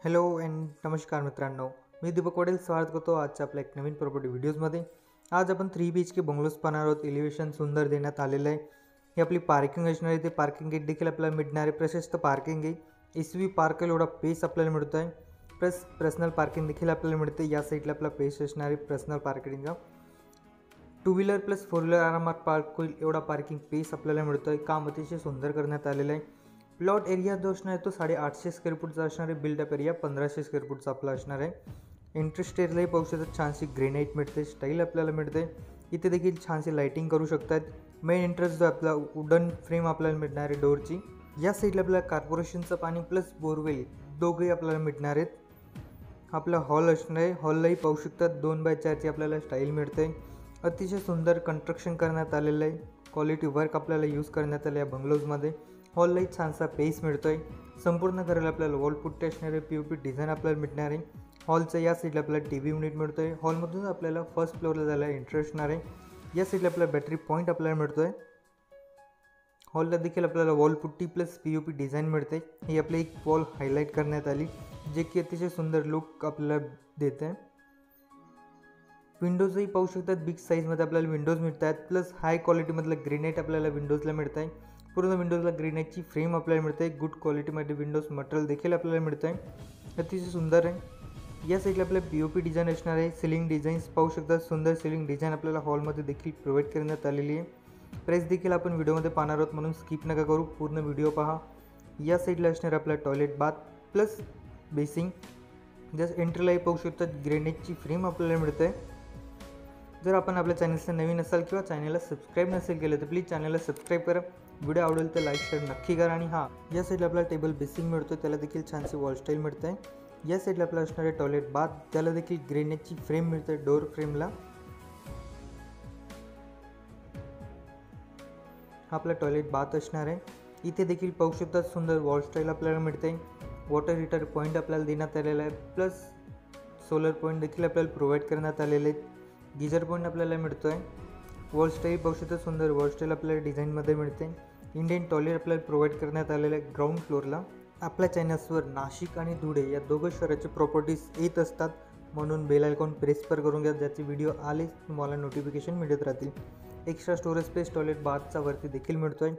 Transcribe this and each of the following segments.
Hello and नमस्कार मित्रांनो, मी दीपक वडील स्वागत करतो आजच्या आपल्या एक नवीन प्रॉपर्टी व्हिडिओजमध्ये। आज आपण 3 BHK बंगलोज पाहणार आहोत। एलिव्हेशन सुंदर देण्यात आलेलं आहे। ही आपली पार्किंग असणार आहे। ते पार्किंग गेट देखील आपल्याला मिळणार आहे। प्रशस्त पार्किंग आहे। एसवी पार्कल एवढा पेस आपल्याला मिळतो आहे। प्लस पर्सनल पार्किंग देखील आपल्याला मिळते। या साईडला आपला पेस असणार आहे पर्सनल पार्किंगचा। 2 व्हीलर प्लस 4 व्हीलर आरामात पार्क होईल एवढा पार्किंग पेस आपल्याला मिळतो आहे। काम अतिशय सुंदर करण्यात आलेलं आहे। प्लॉट एरिया जो असणार आहे तो 850 स्क्वेअर फूटचा असणार आहे। बिल्डअप एरिया 1500 स्क्वेअर फूटचा आपला असणार आहे। इंटरेस्ट एरियालाही पाहू शकतात, छानशी ग्रेनाइट मिळते, स्टाईल आपल्याला मिळते। इथे देखील छानशी लाइटिंग करू शकतात। मेन एंट्रन्स जो आपला वुडन फ्रेम आपल्याला मिळणार आहे डोरची। या साईडला आपल्याला कॉर्पोरेशनचं पाणी प्लस बोरवेल दोघंही आपल्याला मिळणार आहेत। आपला हॉल असणार आहे। हॉललाही पाहू शकतात 2x4 ची आपल्याला स्टाईल मिळते। अतिशय सुंदर कंस्ट्रक्शन करण्यात आलेलं आहे। क्वालिटी वर्क आपल्याला यूज करण्यात आलं या बंगलोजमध्ये। हॉललाही छानसा पेस मिळतोय। संपूर्ण घराला आपल्याला वॉल पुट्टी असणार आहे। POP डिझाईन आपल्याला मिळणार आहे। हॉलच्या या साईडला आपल्याला TV युनिट मिळतोय। हॉलमधून आपल्याला फर्स्ट फ्लोअरला जायला एंट्री असणार आहे। या साईडला आपल्याला बॅटरी पॉईंट आपल्याला मिळतोय। हॉलला देखील आपल्याला wall putty plus POP design मिळते। ही आपली एक वॉल हायलाइट करण्यात आली, जे की अतिशय सुंदर लुक आपल्याला देते। विंडोजही पाहू शकतात, बिग साईजमध्ये आपल्याला विंडोज मिळत आहेत। प्लस हाय क्वालिटीमधलं ग्रेनाइट आपल्याला विंडोजला मिळत आहे। पूर्ण विंडोजला ग्रेनाइटची फ्रेम आपल्याला मिळते। गुड क्वालिटीमध्ये विंडोज मटेरियल देखील आपल्याला मिळतं आहे। अतिशय सुंदर आहे। या साईडला आपल्याला POP डिझाईन असणार आहे। सिलिंग डिझाईन्स पाहू शकतात, सुंदर सिलिंग डिझाईन आपल्याला हॉलमध्ये देखील प्रोव्हाइड करण्यात आलेली आहे। प्राइस देखील आपण व्हिडिओमध्ये पाहणार आहोत, म्हणून स्किप नका करू, पूर्ण व्हिडिओ पहा। या साईडला असणार आपला toilet bath plus basin. Just एंट्रीलाही पाहू शकतात ग्रेनाइटची फ्रेम आपल्याला मिळते। जर आपण आपल्या चॅनलला नवीन असाल किंवा चॅनलला सबस्क्राईब नसेल केलं तर प्लीज चॅनलला सबस्क्राईब करा। व्हिडिओ आवडेल तर लाईक शेअर नक्की करा। आणि या साईडला आपल्याला टेबल बेसिंग मिळतो, त्याला देखील छानशी वॉल स्टाईल मिळते आहे। या साईडला आपल्याला असणारे टॉयलेट बाथ, त्याला देखील ग्रेनाइटची फ्रेम मिळते डोर फ्रेमला। आपला टॉयलेट बाथ असणार आहे। इथे देखील पाहू शकतात सुंदर वॉल स्टाईल आपल्याला मिळते। वॉटर हीटर पॉईंट आपल्याला देण्यात आलेला आहे। प्लस सोलर पॉईंट देखील आपल्याला प्रोव्हाइड करण्यात आलेले आहेत। गीझर पॉईंट आपल्याला मिळतो आहे। वॉल स्टाईल पाहू शकतात, सुंदर वॉल स्टाईल आपल्याला डिझाईनमध्ये मिळते। इंडियन टॉयलेट आपल्याला प्रोव्हाइड करण्यात आलेलं आहे ग्राउंड फ्लोअरला। आपल्या चॅनल्सवर नाशिक आणि धुळे या दोघं शहराचे प्रॉपर्टीज येत असतात, म्हणून बेल आयकॉन प्रेस करून घ्या, ज्याचे व्हिडिओ आले तुम्हाला नोटिफिकेशन मिळत राहतील। एक्स्ट्रा स्टोरेज स्पेस टॉयलेट बाथचा वरती देखील मिळतो आहे।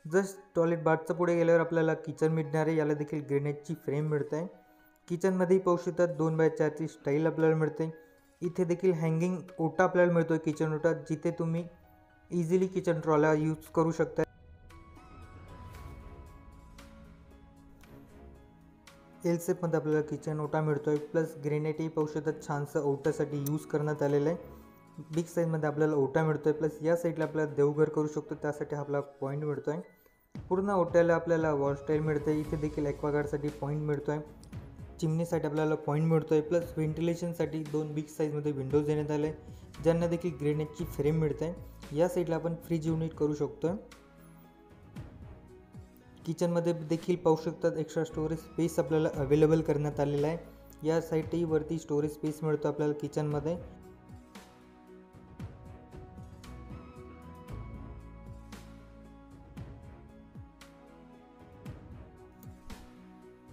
जस्ट टॉयलेट बाथचा पुढे गेल्यावर आपल्याला किचन मिळणार आहे। याला देखील ग्रेनाइटची फ्रेम मिळते आहे। किचनमध्येही पाहू शकतात 2x4 ची स्टाईल आपल्याला मिळते। इथे देखील हँगिंग ओटा आपल्याला मिळतो आहे, किचन ओटा, जिथे तुम्ही इझिली किचन ट्रॉला यूज करू शकता। एल शेपमध्ये आपल्याला किचन ओटा मिळतो आहे। प्लस ग्रेनाइटही पाहू शकतात छानसं ओट्यासाठी यूज करण्यात आलेलं आहे। बिग साईजमध्ये आपल्याला ओटा मिळतो आहे। प्लस या साईडला आपल्याला देवघर करू शकतो, त्यासाठी आपला पॉईंट मिळतो आहे। पूर्ण ओट्याला आपल्याला वॉल स्टाईल मिळते। इथे देखील ॲक्वागार्डसाठी पॉईंट मिळतो आहे। चिमणीसाठी आपल्याला पॉईंट मिळतो आहे। प्लस व्हेंटिलेशनसाठी 2 बिग साईजमध्ये विंडोज देण्यात आले, ज्यांना देखील ग्रेनाइटची फ्रेम मिळते आहे। या साईडला आपण फ्रीज युनिट करू शकतो। किचनमध्ये देखील पाहू शकतात एक्स्ट्रा स्टोरेज स्पेस आपल्याला अवेलेबल करण्यात आलेला आहे। या साईडही वरती स्टोरेज स्पेस मिळतो आपल्याला किचनमध्ये।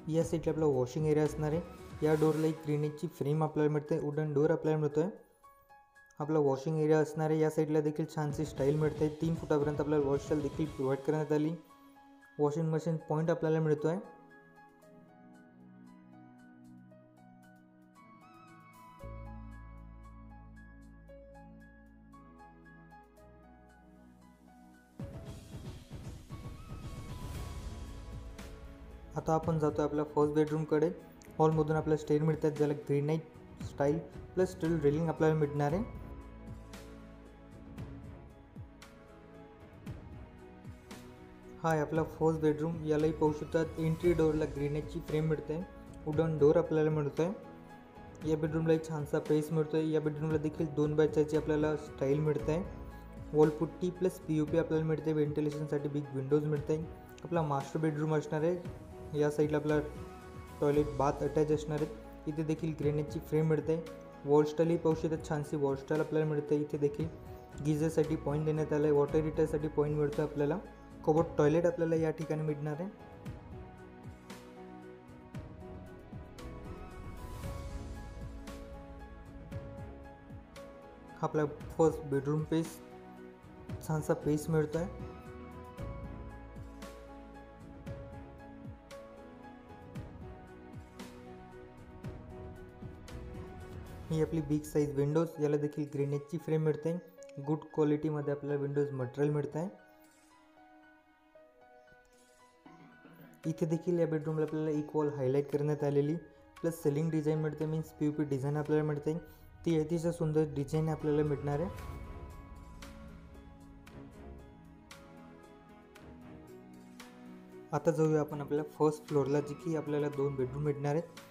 या साईडला आपला वॉशिंग एरिया असणार आहे। या डोरला एक ग्रेनाइटची फ्रेम आपल्याला मिळते। वुडन डोर आपल्याला मिळतो आहे। आपला वॉशिंग एरिया असणार आहे। या साईडला देखील छानशी स्टाईल मिळते। 3 फुटापर्यंत आपल्याला वॉश स्टाईल देखील प्रोव्हाइड करण्यात आली। वॉशिंग मशीन पॉईंट आपल्याला मिळतो आहे। आता आपण जातो आपल्या फर्स्ट बेडरूमकडे। हॉलमधून आपल्याला स्टेअर मिळतात, ज्याला granite style plus steel railing आपल्याला मिळणार आहे। हा आहे आपला फर्स्ट बेडरूम। यालाही पाहू शकतात एंट्री डोरला ग्रेनाइटची फ्रेम मिळते। वुडन डोर आपल्याला मिळतो आहे। या बेडरूमला एक छानसा पेस मिळतो आहे। या बेडरूमला देखील 2x4 ची आपल्याला स्टाईल मिळते आहे। वॉल पुट्टी प्लस POP आपल्याला मिळते। व्हेंटिलेशनसाठी बिग विंडोज मिळते। आपला मास्टर बेडरूम असणार आहे। या साईडला आपला टॉयलेट बाथ अटॅच असणार आहे। इथे देखील ग्रेनाइटची फ्रेम मिळते। वॉल स्टाईलही पाहू शकतात, छानशी वॉल स्टाईल आपल्याला मिळते। इथे देखील गीझरसाठी पॉईंट देण्यात आला आहे। वॉटर हीटरसाठी पॉईंट मिळतो आपल्याला। कबोर्ड टॉयलेट आपल्याला या ठिकाणी मिळणार आहे। आपला फर्स्ट बेडरूम पीस छानसा पीस मिळतो आहे. ही आपली बिग साईज विंडोज, याला देखील ग्रेनाइटची फ्रेम मिळते. गुड क्वालिटीमध्ये आपल्याला विंडोज मटेरियल मिळत आहे. इथे देखील या बेडरूमला आपल्याला एक वॉल हायलाइट करण्यात आलेली प्लस सिलिंग डिझाईन मिळते, मीन्स POP डिझाईन आपल्याला मिळते. ती अतिशय सुंदर डिझाईन आपल्याला मिळणार आहे. आता जाऊया आपण आपल्या फर्स्ट फ्लोअरला, जी की आपल्याला 2 बेडरूम मिळणार आहेत.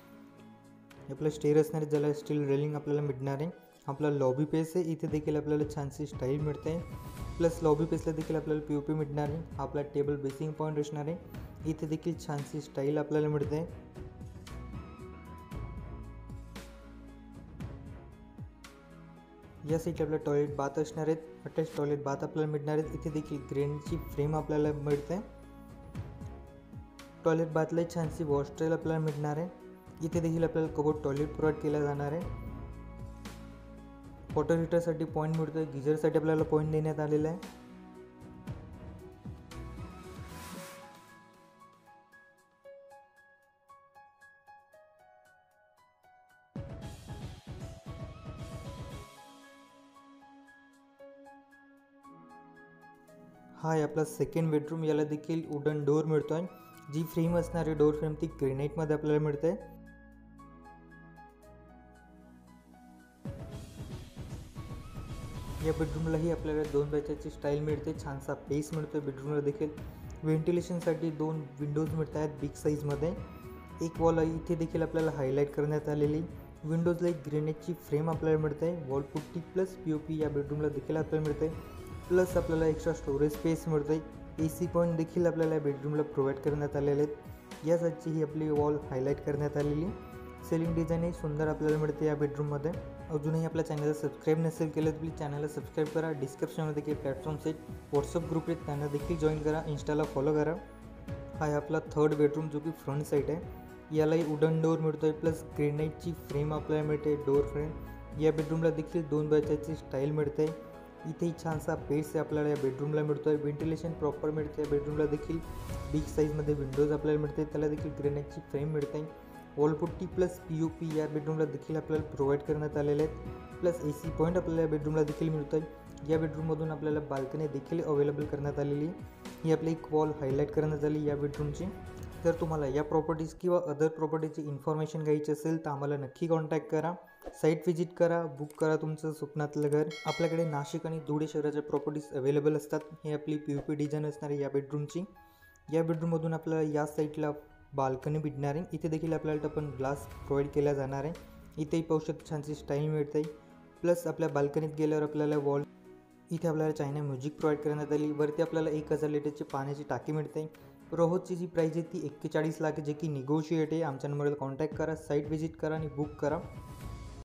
आपलं स्टेअर असणार आहे, ज्याला स्टील रेलिंग आपल्याला मिळणार आहे. आपला लॉबी पेस आहे, इथे देखील आपल्याला छानशी स्टाईल मिळते आहे. प्लस लॉबी पेसला देखील आपल्याला POP मिळणार आहे. आपला टेबल बेसिंग पॉईंट असणार आहे, इथे देखील छानशी स्टाईल आपल्याला मिळते आहे. या साईडला आपला टॉयलेट बाथ असणार आहेत. अटॅच टॉयलेट बाथ आपल्याला मिळणार आहेत. इथे देखील ग्रेनची फ्रेम आपल्याला मिळते. टॉयलेट बाथला छानशी वॉश ट्रेल आपल्याला मिळणार आहे. इथे देखील आपल्याला कबोर्ड टॉयलेट प्रोव्हाइड केला जाणार आहे. वॉटर हीटरसाठी पॉईंट मिळतो आहे. गिझरसाठी आपल्याला पॉईंट देण्यात आलेला आहे. हा आहे आपला सेकंड बेडरूम, याला देखील वुडन डोअर मिळतो आहे. जी फ्रेम असणारी डोअर फ्रेम ती ग्रेनाइटमध्ये आपल्याला मिळते. या बेडरूमलाही आपल्याला 2 बॅचाची स्टाईल मिळते. छानसा पेस मिळतो बेडरूमला देखील. व्हेंटिलेशनसाठी 2 विंडोज मिळत आहेत बिग साईजमध्ये. एक वॉल इथे देखील आपल्याला हायलाइट करण्यात आलेली. विंडोजला एक ग्रेनाइटची फ्रेम आपल्याला मिळते. वॉलपुट्टी प्लस POP या बेडरूमला देखील आपल्याला मिळते. प्लस आपल्याला एक्स्ट्रा स्टोरेज स्पेस मिळते. AC पॉईंट देखील आपल्याला बेडरूमला प्रोव्हाइड करण्यात आलेले आहेत. या साईडची ही आपली वॉल हायलाइट करण्यात आलेली. सेलिंग डिझाईनही सुंदर आपल्याला मिळते या बेडरूममध्ये. अजूनही आपल्या चॅनलला सबस्क्राईब नसेल केलं तर प्लीज चॅनलला सबस्क्राईब करा. डिस्क्रिप्शनमध्ये काही प्लॅटफॉर्म्स आहेत, व्हॉट्सअप ग्रुप आहेत, त्यांना देखील जॉईन करा. इंस्टाला फॉलो करा. हा आहे आपला थर्ड बेडरूम, जो की फ्रंट साईड आहे. यालाही वुडन डोअर मिळतो आहे प्लस ग्रेनाइटची फ्रेम आपल्याला मिळते, डोअर फ्रेम. या बेडरूमला देखील 2 बॅचाची स्टाईल मिळते. इथेही छानसा पेस आहे आपल्याला या बेडरूमला मिळतो आहे. व्हेंटिलेशन प्रॉपर मिळते. या बेडरूमला देखील बिग साईजमध्ये विंडोज आपल्याला मिळते, त्याला देखील ग्रेनाइटची फ्रेम मिळते. वॉलपुट्टी प्लस POP या बेडरूमला देखील आपल्याला प्रोव्हाइड करण्यात आलेले आहेत. प्लस AC पॉईंट आपल्याला या बेडरूमला देखील मिळतो आहे. या बेडरूममधून आपल्याला बाल्कनी देखील अवेलेबल करण्यात आलेली. ही आपली एक वॉल हायलाइट करण्यात आली या बेडरूमची. जर तुम्हाला या प्रॉपर्टीज किंवा अदर प्रॉपर्टीची इन्फॉर्मेशन घ्यायची असेल तर आम्हाला नक्की कॉन्टॅक्ट करा. साईट व्हिजिट करा, बुक करा तुमचं स्वप्नातलं घर. आपल्याकडे नाशिक आणि धुळे शहराच्या प्रॉपर्टीज अवेलेबल असतात. ही आपली POP डिझाईन असणार आहे या बेडरूमची. या बेडरूममधून आपल्याला या साईडला बाल्कनी भेटणार आहे. इथे देखील आपल्याला पण ग्लास प्रोव्हाइड केला जाणार आहे. इथेही पाहू शकता छानशी स्टाईल मिळते. प्लस आपल्या बाल्कनीत गेल्यावर आपल्याला वॉल इथे आपल्याला चायना म्युझिक प्रोव्हाइड करण्यात आली. वरती आपल्याला 1000 लिटरची पाण्याची टाकी मिळते. रोजची जी प्राईज आहे ती 41 लाख आहे, जे की निगोशिएट आहे. आमच्या नंबरला कॉन्टॅक्ट करा, साईट व्हिजिट करा आणि बुक करा.